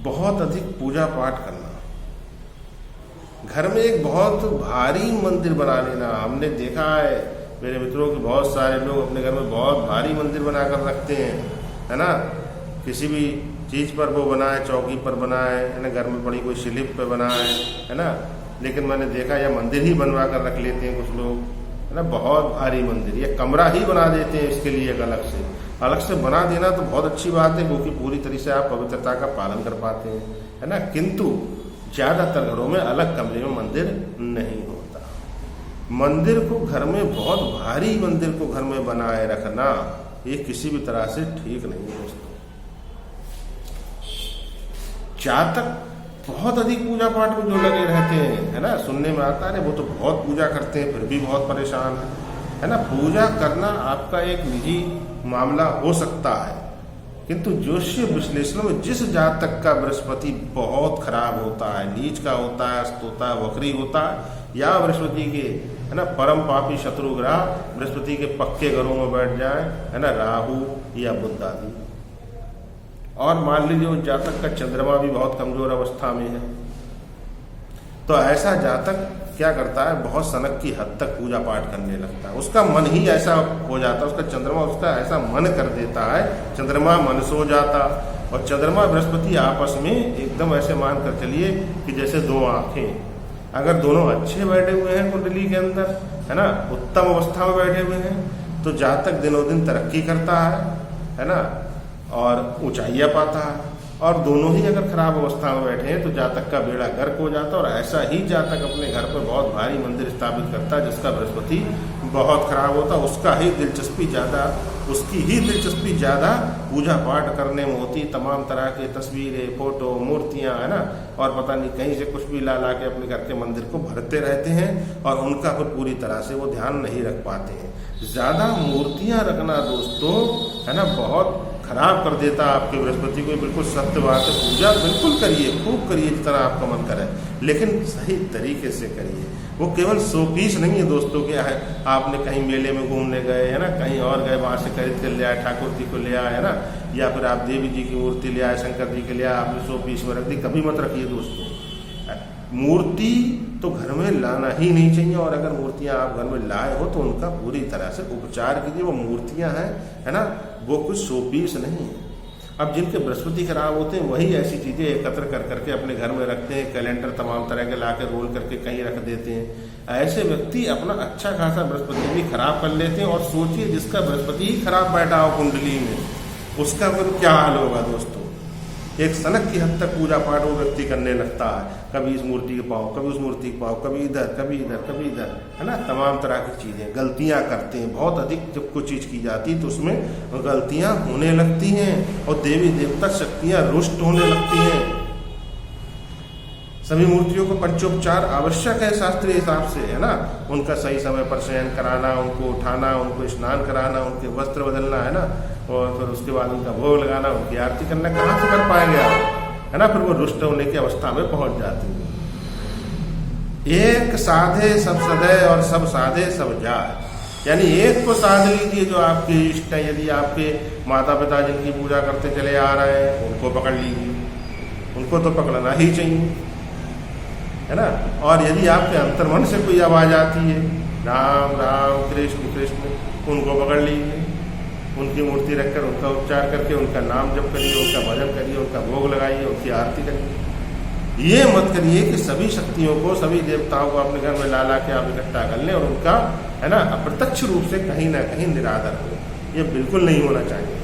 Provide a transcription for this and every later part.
बहुत अधिक पूजा पाठ करना, घर में एक बहुत भारी मंदिर बना लेना। हमने देखा है मेरे मित्रों के बहुत सारे लोग अपने घर में बहुत भारी मंदिर बनाकर रखते हैं, है ना। किसी भी चीज़ पर वो बनाए, चौकी पर बनाए, है ना, घर में पड़ी कोई स्लिप पे बनाए, है ना। लेकिन मैंने देखा या मंदिर ही बनवा कर रख लेते हैं कुछ लोग, है ना, बहुत भारी मंदिर, या कमरा ही बना देते हैं इसके लिए। एक अलग से बना देना तो बहुत अच्छी बात है, क्योंकि पूरी तरह से आप पवित्रता का पालन कर पाते हैं, है ना। किंतु ज़्यादातर घरों में अलग कमरे में मंदिर नहीं होता। मंदिर को घर में, बहुत भारी मंदिर को घर में बनाए रखना, ये किसी भी तरह से ठीक नहीं है दोस्तों। जातक बहुत अधिक पूजा पाठ में जो लगे रहते हैं, है ना, सुनने में आता है वो तो बहुत पूजा करते हैं फिर भी बहुत परेशान है ना। पूजा करना आपका एक निजी मामला हो सकता है, किंतु ज्योतिषीय विश्लेषण में जिस जातक का बृहस्पति बहुत खराब होता है, नीच का होता है, अस्त होता है, वक्री होता है, या बृहस्पति के, है ना, परम पापी शत्रु ग्रह बृहस्पति के पक्के घरों में बैठ जाए, है ना, राहु या बुध आदि, और मान लीजिए उस जातक का चंद्रमा भी बहुत कमजोर अवस्था में है, तो ऐसा जातक क्या करता है, बहुत सनक की हद तक पूजा पाठ करने लगता है। उसका मन ही ऐसा हो जाता है, उसका चंद्रमा उसका ऐसा मन कर देता है, चंद्रमा मन सो जाता। और चंद्रमा बृहस्पति आपस में एकदम ऐसे मान कर चलिए कि जैसे दो आंखें, अगर दोनों अच्छे बैठे हुए हैं कुंडली के अंदर, है ना, उत्तम अवस्था में बैठे हुए हैं, तो जातक दिनों दिन तरक्की करता है ना, और ऊंचाइयां पाता है। और दोनों ही अगर खराब अवस्था में बैठे हैं तो जातक का बेड़ा गर्क हो जाता है। और ऐसा ही जातक अपने घर पर बहुत भारी मंदिर स्थापित करता है जिसका बृहस्पति बहुत खराब होता है, उसकी ही दिलचस्पी ज़्यादा पूजा पाठ करने में होती, तमाम तरह के तस्वीरें, फोटो, मूर्तियां, है ना, और पता नहीं कहीं से कुछ भी ला के अपने घर के मंदिर को भरते रहते हैं, और उनका फिर पूरी तरह से वो ध्यान नहीं रख पाते हैं। ज़्यादा मूर्तियां रखना दोस्तों, है ना, बहुत खराब कर देता आपके बृहस्पति को। बिल्कुल सत्य बात है, पूजा बिल्कुल करिए, खूब करिए जितना आपका मन करे, लेकिन सही तरीके से करिए। वो केवल 100 पीस नहीं है दोस्तों के, आपने कहीं मेले में घूमने गए, है ना, कहीं और गए, वहां से खरीद कर ले आए, ठाकुर जी को ले आए, है ना, या फिर आप देवी जी की मूर्ति ले आए, शंकर जी के लिए आपने 100 पीस में रख दी, कभी मत रखिए दोस्तों। मूर्ति तो घर में लाना ही नहीं चाहिए, और अगर मूर्तियां आप घर में लाए हो तो उनका पूरी तरह से उपचार कीजिए। वो मूर्तियां हैं, है ना, वो कुछ 100 पीस नहीं है। अब जिनके बृहस्पति खराब होते हैं वही ऐसी चीजें एकत्र कर करके अपने घर में रखते हैं, कैलेंडर तमाम तरह के लाके रोल करके कहीं रख देते हैं। ऐसे व्यक्ति अपना अच्छा खासा बृहस्पति भी खराब कर लेते हैं। और सोचिए जिसका बृहस्पति ही खराब बैठा हो कुंडली में, उसका फिर क्या हाल होगा दोस्तों। एक सनक की हद तक पूजा पाठ वो व्यक्ति करने लगता है, कभी इस मूर्ति के पाओ, कभी उस मूर्ति के पाओ, कभी इधर कभी इधर कभी इधर, है ना, तमाम तरह की चीजें, गलतियां करते हैं। बहुत अधिक जब कोई चीज की जाती है तो उसमें गलतियां होने लगती हैं, और देवी देवता शक्तियां रुष्ट होने लगती हैं। सभी मूर्तियों को पंचोपचार आवश्यक है शास्त्रीय हिसाब से, है ना, उनका सही समय पर शयन कराना, उनको उठाना, उनको स्नान कराना, उनके वस्त्र बदलना, है ना, और फिर उसके बाद उनका भोग लगाना, उनकी आरती करना, कहाँ से कर पाएंगे आप, है ना। फिर वो रुष्ट होने की अवस्था में पहुंच जाती है। एक साधे सब सदे और सब साधे सब जाए, यानी एक को साध लीजिए जो आपके इष्ट है। यदि आपके माता पिता जिनकी पूजा करते चले आ रहे हैं उनको पकड़ लीजिए, उनको तो पकड़ना ही चाहिए, है ना। और यदि आपके अंतर्मन से कोई आवाज आती है राम राम कृष्ण कृष्ण, उनको पकड़ लीजिए, उनकी मूर्ति रखकर उनका उपचार करके उनका नाम जप करिए, उनका भजन करिए, उनका भोग लगाइए, उनकी आरती करिए। ये मत करिए कि सभी शक्तियों को, सभी देवताओं को अपने घर में ला के आप इकट्ठा कर लें और उनका, है ना, अप्रत्यक्ष रूप से कहीं ना कहीं निरादर हो। ये बिल्कुल नहीं होना चाहिए।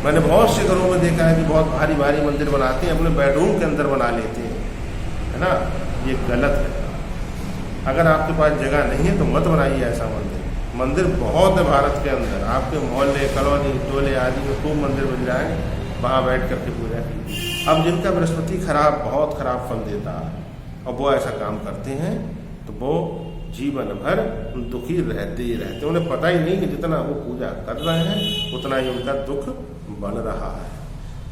मैंने बहुत से घरों में देखा है कि बहुत भारी भारी मंदिर बनाते हैं, अपने बेडरूम के अंदर बना लेते हैं, है ना। ये गलत है। अगर आपके पास जगह नहीं है तो मत बनाइए ऐसा मंदिर। मंदिर बहुत है भारत के अंदर, आपके मोहल्ले, कॉलोनी, टोले आदि में खूब मंदिर बन जाए, वहाँ बैठ करके पूजा कीजिए। अब जिनका बृहस्पति खराब, बहुत खराब फल देता है और वो ऐसा काम करते हैं तो वो जीवन भर दुखी रहते ही रहते, उन्हें पता ही नहीं कि जितना वो पूजा कर रहे हैं उतना ही उनका दुख बन रहा है।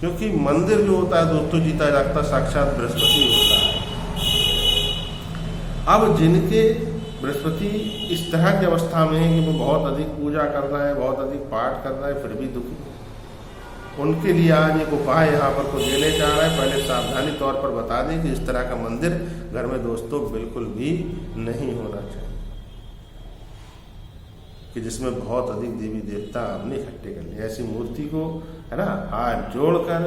क्योंकि मंदिर जो होता है दोस्तों, जीता जागता साक्षात बृहस्पति होता है। अब जिनके बृहस्पति इस तरह की अवस्था में है कि वो बहुत अधिक पूजा कर रहा है, बहुत अधिक पाठ कर रहा है, फिर भी दुखी, उनके लिए आज एक उपाय यहाँ पर को देने जा रहा है। पहले सावधानी तौर पर बता दें कि इस तरह का मंदिर घर में दोस्तों बिल्कुल भी नहीं होना चाहिए कि जिसमें बहुत अधिक देवी देवता आपने इकट्ठे कर लिए। ऐसी मूर्ति को है ना हाथ जोड़कर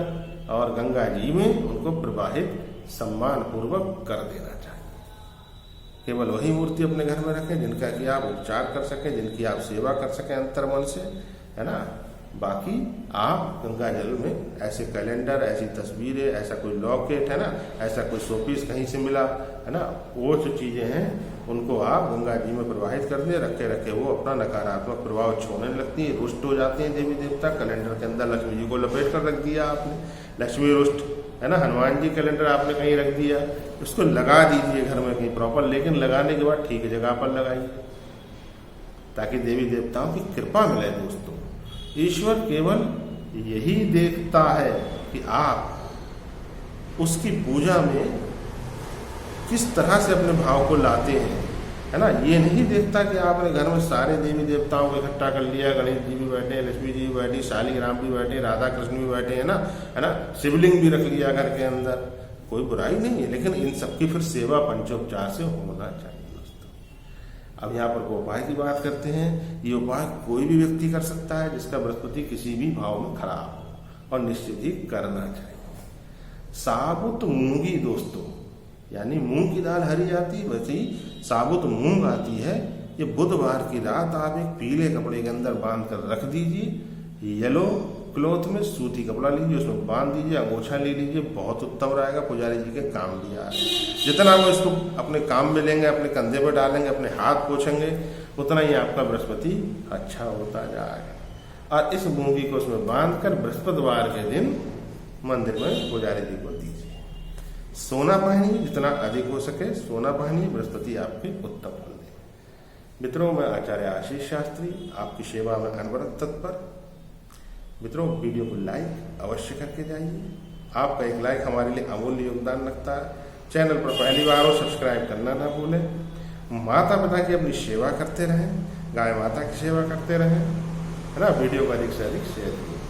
और गंगा जी में उनको प्रवाहित सम्मान पूर्वक कर देना चाहिए। केवल वही मूर्ति अपने घर में रखें जिनका कि आप उपचार कर सकें, जिनकी आप सेवा कर सकें अंतर्मन से, है ना। बाकी आप गंगा जल में ऐसे कैलेंडर, ऐसी तस्वीरें, ऐसा कोई लॉकेट, है ना, ऐसा कोई शोपीस कहीं से मिला, है ना, वो जो चीजें हैं उनको आप गंगा जी में प्रवाहित कर दें। रखे रखे वो अपना नकारात्मक प्रभाव छोड़ने लगती है, रुष्ट हो जाते हैं देवी देवता। कैलेंडर के अंदर लक्ष्मी जी को लपेट कर रख दिया आपने, लक्ष्मी रुष्ट, है ना। हनुमान जी कैलेंडर आपने कहीं रख दिया, उसको लगा दीजिए घर में कहीं प्रॉपर, लेकिन लगाने के बाद ठीक जगह पर लगाइए ताकि देवी देवताओं की कृपा मिले। दोस्तों, ईश्वर केवल यही देखता है कि आप उसकी पूजा में किस तरह से अपने भाव को लाते हैं, है ना। ये नहीं देखता कि आपने घर में सारे देवी देवताओं को इकट्ठा कर लिया, गणेश जी भी बैठे, लक्ष्मी जी भी बैठी, शालिग्राम भी बैठे, राधा कृष्ण भी बैठे, है ना, शिवलिंग भी रख लिया घर के अंदर। कोई बुराई नहीं है, लेकिन इन सबकी फिर सेवा पंचोपचार से होना चाहिए। अब यहाँ पर उपाय की बात करते हैं। ये उपाय कोई भी व्यक्ति कर सकता है जिसका बृहस्पति किसी भी भाव में खराब हो, और निश्चित ही करना चाहिए। साबुत मूंगी दोस्तों, यानी मूंग की दाल हरी आती है, वैसे ही साबुत मूंग आती है। ये बुधवार की रात आप एक पीले कपड़े के अंदर बांध कर रख दीजिए। येलो क्लॉथ में सूती कपड़ा लीजिए, उसमें बांध दीजिए, अंगोछा ले लीजिए, बहुत उत्तम रहेगा। पुजारी जी के काम दिया है। जितना वो इसको अपने काम में लेंगे, अपने कंधे पर डालेंगे, अपने हाथ पोछेंगे, उतना ही आपका बृहस्पति अच्छा होता जाएगा। और इस मूंगी को उसमें बांध कर बृहस्पतिवार के दिन मंदिर में पुजारी जी को दीजिए। सोना पहनिए, जितना अधिक हो सके सोना पहनिए, बृहस्पति आपके उत्तम फल देंगे। मित्रों, मैं आचार्य आशीष शास्त्री आपकी सेवा में अनवरत तत्पर। मित्रों, वीडियो को लाइक अवश्य करके जाइए। आपका एक लाइक हमारे लिए अमूल्य योगदान रखता है। चैनल पर पहली बार हो सब्सक्राइब करना ना भूलें। माता पिता की अपनी सेवा करते रहें, गाय माता की सेवा करते रहें, है ना। वीडियो को अधिक से अधिक शेयर कीजिए।